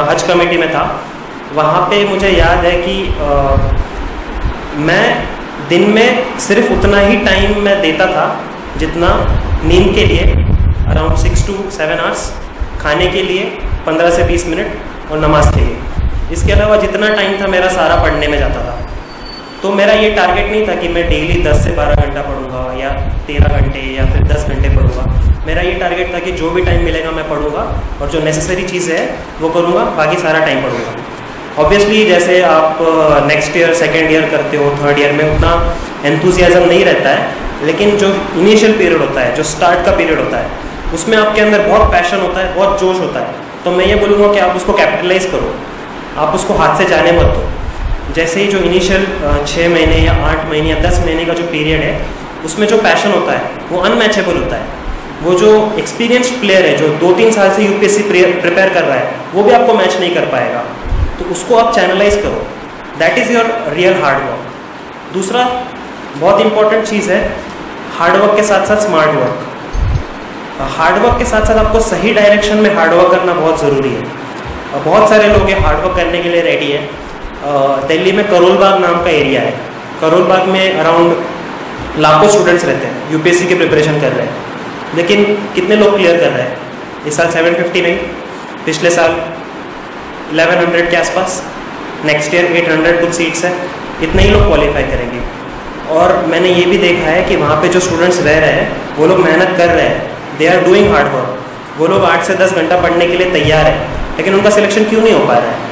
Speaker 3: हज कमेटी में था, वहाँ पे मुझे याद है कि मैं दिन में सिर्फ उतना ही टाइम मैं देता था जितना नींद के लिए, अराउंड 6 to 7 आवर्स, खाने के लिए 15 से 20 मिनट और नमाज के लिए। इसके अलावा जितना टाइम था मेरा सारा पढ़ने में जाता था। तो मेरा ये टारगेट नहीं था कि मैं डेली 10 से 12 घंटा पढ़ूंगा या 13 घंटे या फिर 10 घंटे पढ़ूंगा। मेरा ये टारगेट था कि जो भी टाइम मिलेगा मैं पढ़ूंगा और जो नेसेसरी चीज़ है वो करूंगा, बाकी सारा टाइम पढ़ूंगा। ऑब्वियसली जैसे आप नेक्स्ट ईयर, सेकेंड ईयर करते हो, थर्ड ईयर में उतना एंथुसियाज्म नहीं रहता है, लेकिन जो इनिशियल पीरियड होता है, जो स्टार्ट का पीरियड होता है, उसमें आपके अंदर बहुत पैशन होता है, बहुत जोश होता है। तो मैं ये बोलूँगा कि आप उसको कैपिटलाइज करो, आप उसको हाथ से जाने मत दो। जैसे ही जो इनिशियल 6 महीने या 8 महीने या 10 महीने का जो पीरियड है, उसमें जो पैशन होता है वो अनमैचेबल होता है। वो जो एक्सपीरियंस्ड प्लेयर है जो 2-3 साल से यूपीएससी प्रिपेयर कर रहा है, वो भी आपको मैच नहीं कर पाएगा। तो उसको आप चैनलाइज करो, that is your real hard work. दूसरा बहुत इंपॉर्टेंट चीज़ है, हार्ड वर्क के साथ साथ स्मार्ट वर्क। हार्ड वर्क के साथ साथ आपको सही डायरेक्शन में हार्ड वर्क करना बहुत ज़रूरी है। बहुत सारे लोग ये हार्ड वर्क करने के लिए रेडी है। दिल्ली में करोल बाग नाम का एरिया है। करोल बाग में अराउंड लाखों स्टूडेंट्स रहते हैं, यूपीएससी की प्रिपरेशन कर रहे हैं, लेकिन कितने लोग क्लियर कर रहे हैं? इस साल 750 नहीं, पिछले साल 1100 के आसपास, नेक्स्ट ईयर 800 कुछ सीट्स है, इतने ही लोग क्वालिफाई करेंगे। और मैंने ये भी देखा है कि वहाँ पे जो स्टूडेंट्स रह रहे हैं वो लोग मेहनत कर रहे हैं, they are doing hard work. वो लोग 8 से 10 घंटा पढ़ने के लिए तैयार है, लेकिन उनका सिलेक्शन क्यों नहीं हो पा रहा है?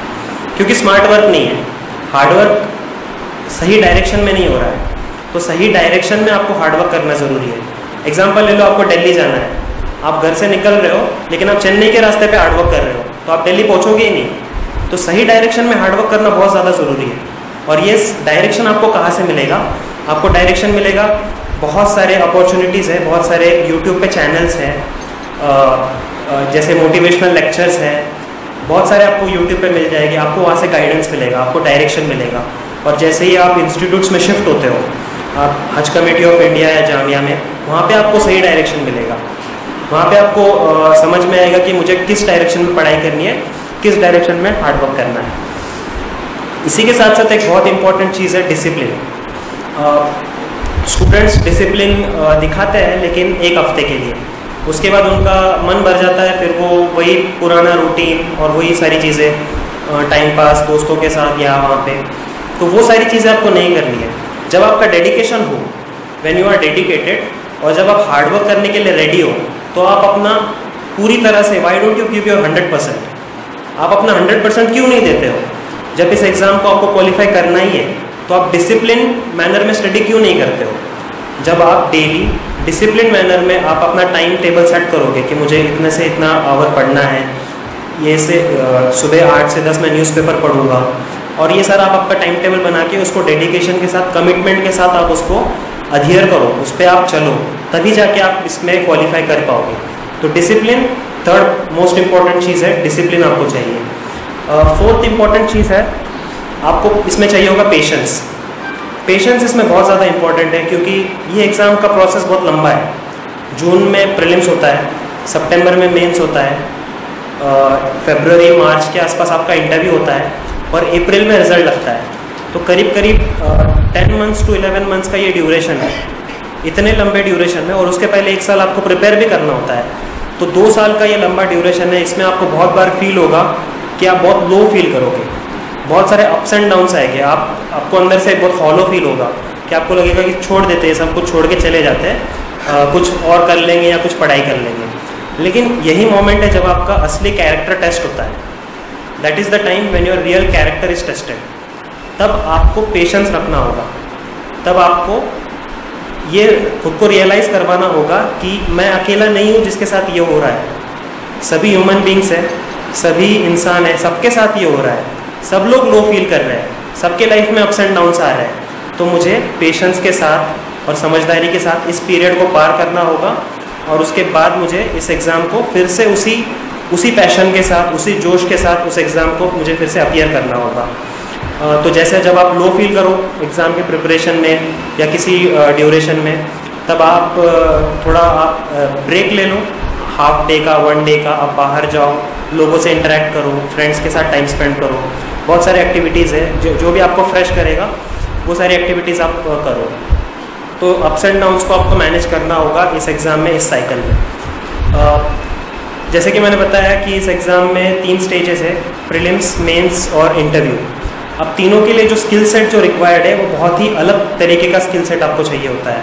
Speaker 3: क्योंकि स्मार्ट वर्क नहीं है, हार्ड वर्क सही डायरेक्शन में नहीं हो रहा है। तो सही डायरेक्शन में आपको हार्ड वर्क करना ज़रूरी है। एग्जाम्पल ले लो, आपको दिल्ली जाना है, आप घर से निकल रहे हो लेकिन आप चेन्नई के रास्ते पे हार्ड वर्क कर रहे हो, तो आप दिल्ली पहुंचोगे ही नहीं। तो सही डायरेक्शन में हार्ड वर्क करना बहुत ज़्यादा ज़रूरी है। और ये डायरेक्शन आपको कहाँ से मिलेगा? आपको डायरेक्शन मिलेगा, बहुत सारे अपॉर्चुनिटीज़ है, बहुत सारे यूट्यूब पे चैनल्स हैं, जैसे मोटिवेशनल लेक्चर्स हैं, बहुत सारे आपको यूट्यूब पे मिल जाएगी। आपको वहाँ से गाइडेंस मिलेगा, आपको डायरेक्शन मिलेगा। और जैसे ही आप इंस्टीट्यूट्स में शिफ्ट होते हो, आप हज कमेटी ऑफ इंडिया या जामिया में, वहाँ पे आपको सही डायरेक्शन मिलेगा। वहाँ पे आपको समझ में आएगा कि मुझे किस डायरेक्शन में पढ़ाई करनी है, किस डायरेक्शन में हार्ड वर्क करना है। इसी के साथ साथ एक बहुत इंपॉर्टेंट चीज़ है डिसिप्लिन। स्टूडेंट्स डिसिप्लिन दिखाते हैं लेकिन एक हफ्ते के लिए, उसके बाद उनका मन भर जाता है, फिर वो वही पुराना रूटीन और वही सारी चीज़ें, टाइम पास दोस्तों के साथ या वहाँ पे, तो वो सारी चीज़ें आपको नहीं करनी है। जब आपका डेडिकेशन हो, व्हेन यू आर डेडिकेटेड, और जब आप हार्ड वर्क करने के लिए रेडी हो, तो आप अपना पूरी तरह से, why don't you give your 100%? आप अपना 100% क्यों नहीं देते हो? जब इस एग्ज़ाम को आपको क्वालिफाई करना ही है, तो आप डिसिप्लिन मैनर में स्टडी क्यों नहीं करते हो? जब आप डेली डिसिप्लिन मैनर में आप अपना टाइम टेबल सेट करोगे कि मुझे इतने से इतना आवर पढ़ना है, ये से सुबह 8 से 10 मैं न्यूज़पेपर पढ़ूंगा, और ये सारा आप आपका टाइम टेबल बना के उसको डेडिकेशन के साथ, कमिटमेंट के साथ आप उसको अध्ययन करो, उस पर आप चलो, तभी जाके आप इसमें क्वालिफाई कर पाओगे। तो डिसिप्लिन थर्ड मोस्ट इम्पॉर्टेंट चीज़ है, डिसिप्लिन आपको चाहिए। फोर्थ इम्पॉर्टेंट चीज़ है, आपको इसमें चाहिए होगा पेशेंस। पेशेंस इसमें बहुत ज़्यादा इंपॉर्टेंट है, क्योंकि ये एग्ज़ाम का प्रोसेस बहुत लंबा है। जून में प्रीलिम्स होता है, सितंबर में मेंस होता है, फरवरी मार्च के आसपास आपका इंटरव्यू होता है, और अप्रैल में रिजल्ट लगता है। तो करीब करीब 10 मंथ्स टू 11 मंथ्स का ये ड्यूरेशन है, इतने लंबे ड्यूरेशन में, और उसके पहले 1 साल आपको प्रिपेयर भी करना होता है। तो 2 साल का ये लंबा ड्यूरेशन है, इसमें आपको बहुत बार फील होगा कि आप बहुत लो फील करोगे, बहुत सारे अप्स एंड डाउन्स आएंगे, आपको अंदर से बहुत हॉलो फील होगा कि आपको लगेगा कि छोड़ देते हैं, सब कुछ छोड़ के चले जाते हैं, कुछ और कर लेंगे या कुछ पढ़ाई कर लेंगे। लेकिन यही मोमेंट है जब आपका असली कैरेक्टर टेस्ट होता है। That is the time when your real character is tested. तब आपको पेशेंस रखना होगा, तब आपको ये खुद को रियलाइज़ करवाना होगा कि मैं अकेला नहीं हूँ जिसके साथ ये हो रहा है। सभी ह्यूमन बींग्स हैं, सभी इंसान हैं, सबके साथ ये हो रहा है, सब लोग लो फील कर रहे हैं, सबके लाइफ में अप्स एंड डाउन्स आ रहे हैं। तो मुझे पेशेंस के साथ और समझदारी के साथ इस पीरियड को पार करना होगा, और उसके बाद मुझे इस एग्ज़ाम को फिर से उसी पैशन के साथ, उसी जोश के साथ उस एग्ज़ाम को मुझे फिर से अपीयर करना होगा। तो जैसे जब आप लो फील करो एग्ज़ाम के प्रिपरेशन में या किसी ड्यूरेशन में, तब आप थोड़ा ब्रेक ले लो, हाफ डे का, 1 डे का, आप बाहर जाओ, लोगों से इंटरेक्ट करो, फ्रेंड्स के साथ टाइम स्पेंड करो। बहुत सारे एक्टिविटीज़ है जो भी आपको फ्रेश करेगा, वो सारी एक्टिविटीज़ आप करो। तो अप्स एंड डाउन्स को आपको मैनेज करना होगा इस एग्ज़ाम में, इस साइकिल में। जैसे कि मैंने बताया कि इस एग्ज़ाम में 3 स्टेजेस है, प्रीलिम्स, मेंस और इंटरव्यू। अब तीनों के लिए जो स्किल सेट जो रिक्वायर्ड है वो बहुत ही अलग तरीके का स्किल सेट आपको चाहिए होता है।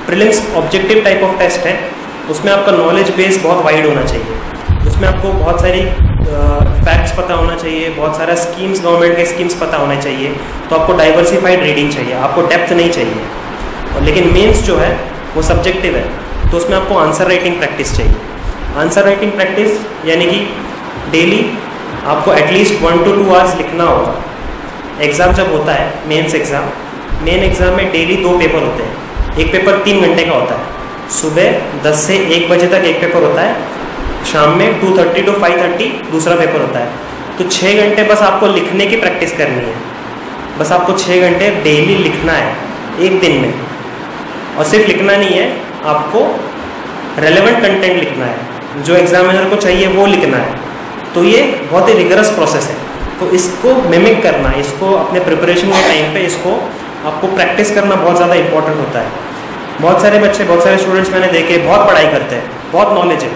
Speaker 3: Prelims objective type of test है, उसमें आपका नॉलेज बेस बहुत वाइड होना चाहिए, उसमें आपको बहुत सारी फैक्ट्स पता होना चाहिए, बहुत सारा स्कीम्स, गवर्नमेंट के स्कीम्स पता होने चाहिए। तो आपको डाइवर्सिफाइड रीडिंग चाहिए, आपको डेप्थ नहीं चाहिए। और लेकिन मेंस जो है वो सब्जेक्टिव है, तो उसमें आपको आंसर राइटिंग प्रैक्टिस चाहिए। आंसर राइटिंग प्रैक्टिस यानी कि डेली आपको एटलीस्ट 1 to 2 आवर्स लिखना होगा। एग्ज़ाम जब होता है मेंस एग्ज़ाम, मेन एग्ज़ाम में डेली 2 पेपर होते हैं। एक पेपर 3 घंटे का होता है, सुबह 10 से 1 बजे तक एक पेपर होता है, शाम में 2:30 to 5:30 दूसरा पेपर होता है। तो 6 घंटे बस आपको लिखने की प्रैक्टिस करनी है, बस आपको 6 घंटे डेली लिखना है एक दिन में। और सिर्फ लिखना नहीं है, आपको रेलेवेंट कंटेंट लिखना है, जो एग्जामिनर को चाहिए वो लिखना है। तो ये बहुत ही रिगरस प्रोसेस है, तो इसको मिमिक करना, इसको अपने प्रिपरेशन के टाइम पे इसको आपको प्रैक्टिस करना बहुत ज़्यादा इंपॉर्टेंट होता है। बहुत सारे बच्चे, बहुत सारे स्टूडेंट्स मैंने देखे बहुत पढ़ाई करते हैं, बहुत नॉलेज है,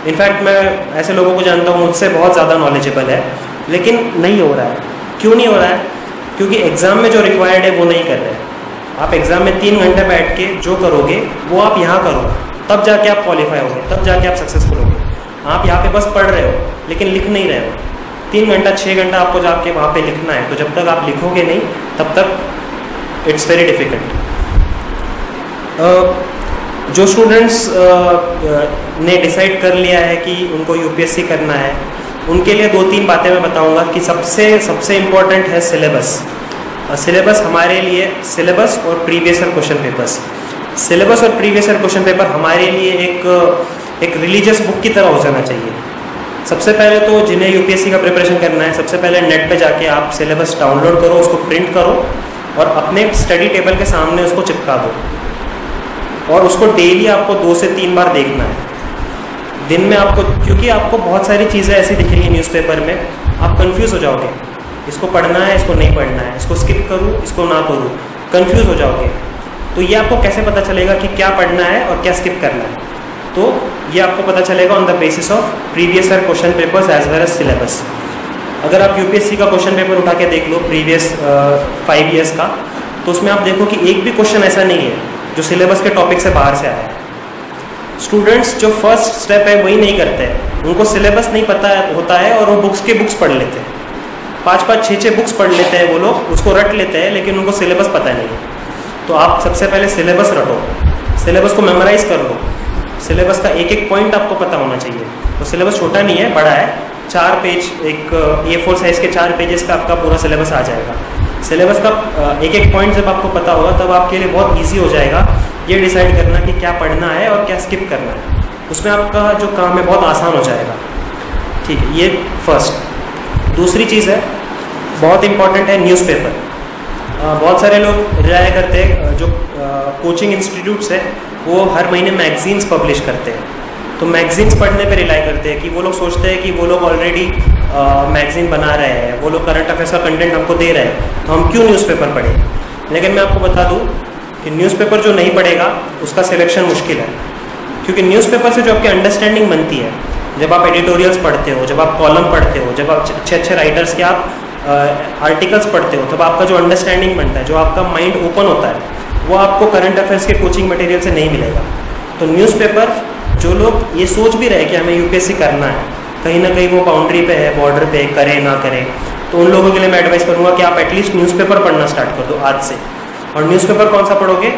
Speaker 3: इनफैक्ट मैं ऐसे लोगों को जानता हूँ मुझसे बहुत ज़्यादा नॉलेजेबल है, लेकिन नहीं हो रहा है। क्यों नहीं हो रहा है? क्योंकि एग्ज़ाम में जो रिक्वायर्ड है वो नहीं कर रहे। आप एग्ज़ाम में 3 घंटे बैठ के जो करोगे वो आप यहाँ करो, तब जाके आप क्वालिफाई होगे, तब जाके आप सक्सेसफुल होगे। आप यहाँ पे बस पढ़ रहे हो लेकिन लिख नहीं रहे हो। 3 घंटा 6 घंटा आपको जाके वहाँ पे लिखना है, तो जब तक आप लिखोगे नहीं तब तक इट्स वेरी डिफ़िकल्ट। जो स्टूडेंट्स ने डिसाइड कर लिया है कि उनको यूपीएससी करना है, उनके लिए 2-3 बातें मैं बताऊंगा कि सबसे इम्पॉर्टेंट है सिलेबस। सिलेबस हमारे लिए, सिलेबस और previous year question papers, syllabus और प्रीवियस ईयर क्वेश्चन पेपर हमारे लिए एक रिलीजियस बुक की तरह हो जाना चाहिए। सबसे पहले तो जिन्हें यूपीएससी का प्रिपरेशन करना है, सबसे पहले नेट पे जाके आप सिलेबस डाउनलोड करो, उसको प्रिंट करो और अपने स्टडी टेबल के सामने उसको चिपका दो, और उसको डेली आपको 2 से 3 बार देखना है दिन में आपको, क्योंकि आपको बहुत सारी चीज़ें ऐसी दिखेंगी न्यूज़पेपर में, आप कंफ्यूज हो जाओगे, इसको पढ़ना है, इसको नहीं पढ़ना है, इसको स्किप करूँ, इसको ना करूँ, कंफ्यूज हो जाओगे। तो ये आपको कैसे पता चलेगा कि क्या पढ़ना है और क्या स्किप करना है? तो ये आपको पता चलेगा on the basis of previous year question papers as well as syllabus. अगर आप यूपीएससी का क्वेश्चन पेपर उठा के देख लो प्रीवियस 5 ईयर्स का, तो उसमें आप देखो कि एक भी क्वेश्चन ऐसा नहीं है जो सिलेबस के टॉपिक से बाहर से आया है। स्टूडेंट्स जो फर्स्ट स्टेप है वही नहीं करते हैं, उनको सिलेबस नहीं पता होता है और वो बुक्स के बुक्स पढ़ लेते हैं, 5-5, 6-6 बुक्स पढ़ लेते हैं वो लोग, उसको रट लेते हैं, लेकिन उनको सिलेबस पता नहीं है। तो आप सबसे पहले सिलेबस रटो, सिलेबस को मेमोराइज कर लो, सिलेबस का एक एक पॉइंट आपको पता होना चाहिए। तो सिलेबस छोटा नहीं है, बड़ा है, 4 पेज, एक A4 साइज़ के 4 पेजेस का आपका पूरा सिलेबस आ जाएगा। सिलेबस का एक एक पॉइंट जब आपको पता होगा तब आपके लिए बहुत ईजी हो जाएगा ये डिसाइड करना कि क्या पढ़ना है और क्या स्किप करना है। उसमें आपका जो काम है बहुत आसान हो जाएगा। ठीक है, ये फर्स्ट। दूसरी चीज़ है, बहुत इंपॉर्टेंट है न्यूज़पेपर। बहुत सारे लोग रिलाय करते हैं, जो कोचिंग इंस्टीट्यूट्स है वो हर महीने मैगजीन्स पब्लिश करते हैं, तो मैगजीन्स पढ़ने पे रिलाई करते हैं कि वो लोग सोचते हैं कि वो लोग ऑलरेडी मैगजीन बना रहे हैं, वो लोग करंट अफेयर्स का कंटेंट हमको दे रहे हैं, तो हम क्यों न्यूज़पेपर पढ़ें। लेकिन मैं आपको बता दूं कि न्यूज़पेपर जो नहीं पढ़ेगा उसका सिलेक्शन मुश्किल है, क्योंकि न्यूज़पेपर से जो आपकी अंडरस्टैंडिंग बनती है, जब आप एडिटोरियल्स पढ़ते हो, जब आप कॉलम पढ़ते हो, जब आप अच्छे अच्छे राइटर्स के आप आर्टिकल्स पढ़ते हो, तब आपका जो अंडरस्टैंडिंग बनता है, जो आपका माइंड ओपन होता है, वो आपको करंट अफेयर्स के कोचिंग मटेरियल से नहीं मिलेगा। तो न्यूज़पेपर, जो लोग ये सोच भी रहे कि हमें यूपीएससी करना है, कहीं ना कहीं वो बाउंड्री पे है, बॉर्डर पे, करें ना करें, तो उन लोगों के लिए मैं एडवाइस करूँगा कि आप एटलीस्ट न्यूज़पेपर पढ़ना स्टार्ट कर दो आज से। और न्यूज़पेपर कौन सा पढ़ोगे?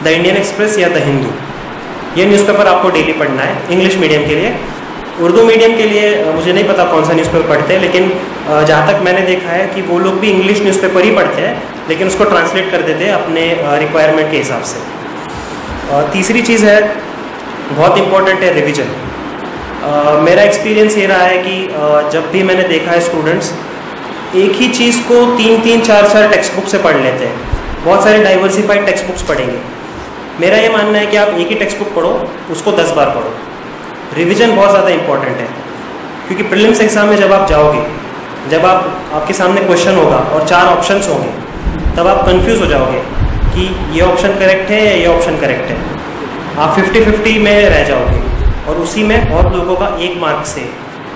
Speaker 3: द इंडियन एक्सप्रेस या द हिंदू, ये न्यूज़पेपर आपको डेली पढ़ना है इंग्लिश मीडियम के लिए। उर्दू मीडियम के लिए मुझे नहीं पता कौन सा न्यूज़पेपर पढ़ते हैं, लेकिन जहाँ तक मैंने देखा है कि वो लोग भी इंग्लिश न्यूज़पेपर ही पढ़ते हैं, लेकिन उसको ट्रांसलेट कर देते हैं अपने रिक्वायरमेंट के हिसाब से। तीसरी चीज़ है, बहुत इंपॉर्टेंट है, रिविज़न। मेरा एक्सपीरियंस ये रहा है कि जब भी मैंने देखा है स्टूडेंट्स एक ही चीज़ को 3-3, 4-4 टेक्स्ट बुक से पढ़ लेते हैं, बहुत सारे डाइवर्सिफाइड टेक्स्ट बुक्स पढ़ेंगे। मेरा ये मानना है कि आप एक ही टेक्स्ट बुक पढ़ो, उसको 10 बार पढ़ो। रिवीजन बहुत ज़्यादा इंपॉर्टेंट है, क्योंकि प्रीलिम्स एग्जाम में जब आप जाओगे, जब आपके सामने क्वेश्चन होगा और 4 ऑप्शंस होंगे, तब आप कंफ्यूज हो जाओगे कि ये ऑप्शन करेक्ट है या ये ऑप्शन करेक्ट है। आप 50-50 में रह जाओगे, और उसी में बहुत लोगों का 1 मार्क से,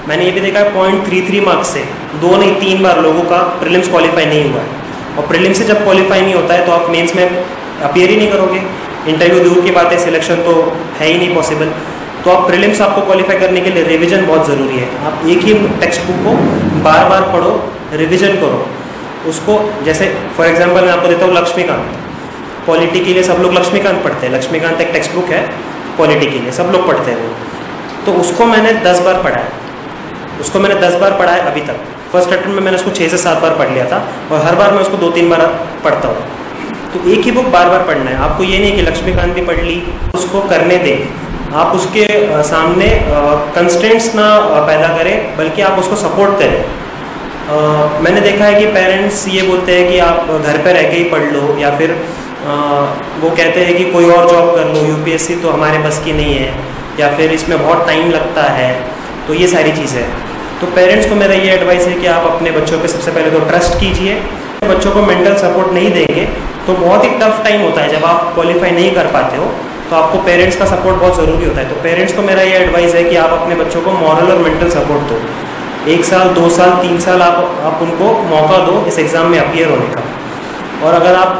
Speaker 3: मैंने ये भी देखा है 0.33 मार्क्स से 2 नहीं 3 बार लोगों का प्रीलिम्स क्वालिफाई नहीं हुआ है। और प्रीलिम्स से जब क्वालिफाई नहीं होता है तो आप मेंस में अपीयर ही नहीं करोगे, इंटरव्यू दूर की बात है, सिलेक्शन तो है ही नहीं पॉसिबल। तो आप प्रीलिम्स आपको क्वालिफाई करने के लिए रिवीजन बहुत ज़रूरी है। आप एक ही टेक्स्ट बुक को बार बार पढ़ो, रिवीजन करो उसको। जैसे फॉर एग्जांपल मैं आपको देता हूँ लक्ष्मीकांत, पॉलिटी के लिए सब लोग लक्ष्मीकांत पढ़ते हैं। लक्ष्मीकांत एक टेक्स्ट बुक है पॉलिटी के लिए, सब लोग पढ़ते हैं वो। तो उसको मैंने 10 बार पढ़ा है, उसको मैंने 10 बार पढ़ा है अभी तक। फर्स्ट अटेम्प्ट में मैंने उसको 6 से 7 बार पढ़ लिया था और हर बार मैं उसको 2-3 बार पढ़ता हूँ। तो एक ही बुक बार बार पढ़ना है आपको, ये नहीं कि लक्ष्मीकांत भी पढ़ ली, उसको करने दें। आप उसके सामने कंस्ट्रेंट्स ना पैदा करें, बल्कि आप उसको सपोर्ट करें। मैंने देखा है कि पेरेंट्स ये बोलते हैं कि आप घर पे रह के ही पढ़ लो, या फिर वो कहते हैं कि कोई और जॉब कर लो, यूपीएससी तो हमारे बस की नहीं है, या फिर इसमें बहुत टाइम लगता है। तो ये सारी चीज़ें, तो पेरेंट्स को मेरा ये एडवाइस है कि आप अपने बच्चों पे सबसे पहले तो ट्रस्ट कीजिए। बच्चों को मेंटल सपोर्ट नहीं देंगे तो बहुत ही टफ टाइम होता है, जब आप क्वालिफाई नहीं कर पाते हो तो आपको पेरेंट्स का सपोर्ट बहुत ज़रूरी होता है। तो पेरेंट्स को मेरा ये एडवाइस है कि आप अपने बच्चों को मॉरल और मेंटल सपोर्ट दो। 1 साल, 2 साल, 3 साल आप उनको मौका दो इस एग्ज़ाम में अपीयर होने का। और अगर आप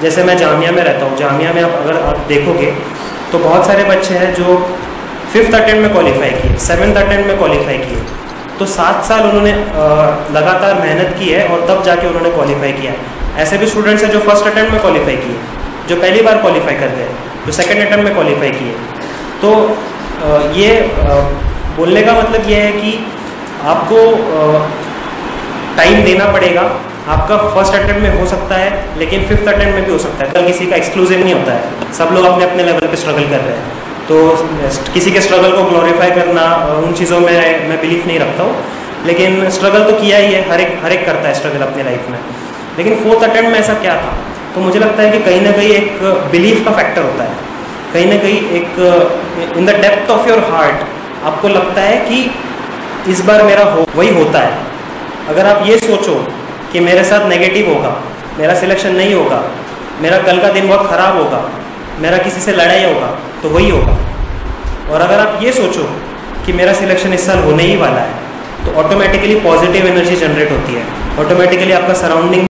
Speaker 3: जैसे मैं जामिया में रहता हूँ, जामिया में अगर आप देखोगे तो बहुत सारे बच्चे हैं जो 5th अटेम्प्ट में क्वालिफाई किए, 7th अटेम्प्ट में क्वालिफाई किए। तो 7 साल उन्होंने लगातार मेहनत की है और तब जाके उन्होंने क्वालिफाई किया है। ऐसे भी स्टूडेंट्स हैं जो फर्स्ट अटेम्प्ट में क्वालिफाई किए, जो पहली बार क्वालिफाई कर गए, जो सेकंड अटेम्प्ट में क्वालिफाई किए। तो ये बोलने का मतलब ये है कि आपको टाइम देना पड़ेगा। आपका फर्स्ट अटेम्प्ट में हो सकता है, लेकिन 5th अटेम्प्ट में भी हो सकता है। कल किसी का एक्सक्लूसिव नहीं होता है, सब लोग अपने अपने लेवल पे स्ट्रगल कर रहे हैं। तो किसी के स्ट्रगल को ग्लोरीफाई करना, उन चीज़ों में मैं बिलीव नहीं रखता हूँ, लेकिन स्ट्रगल तो किया ही है, हर एक करता है स्ट्रगल अपने लाइफ में। लेकिन 4th अटेम्प्ट में ऐसा क्या था? तो मुझे लगता है कि कहीं ना कहीं एक बिलीफ का फैक्टर होता है, कहीं ना कहीं एक in the depth of your heart आपको लगता है कि इस बार मेरा वही होता है। अगर आप ये सोचो कि मेरे साथ नेगेटिव होगा, मेरा सिलेक्शन नहीं होगा, मेरा कल का दिन बहुत ख़राब होगा, मेरा किसी से लड़ाई होगा, तो वही होगा। और अगर आप ये सोचो कि मेरा सिलेक्शन इस साल होने ही वाला है, तो ऑटोमेटिकली पॉजिटिव एनर्जी जनरेट होती है, ऑटोमेटिकली आपका सराउंडिंग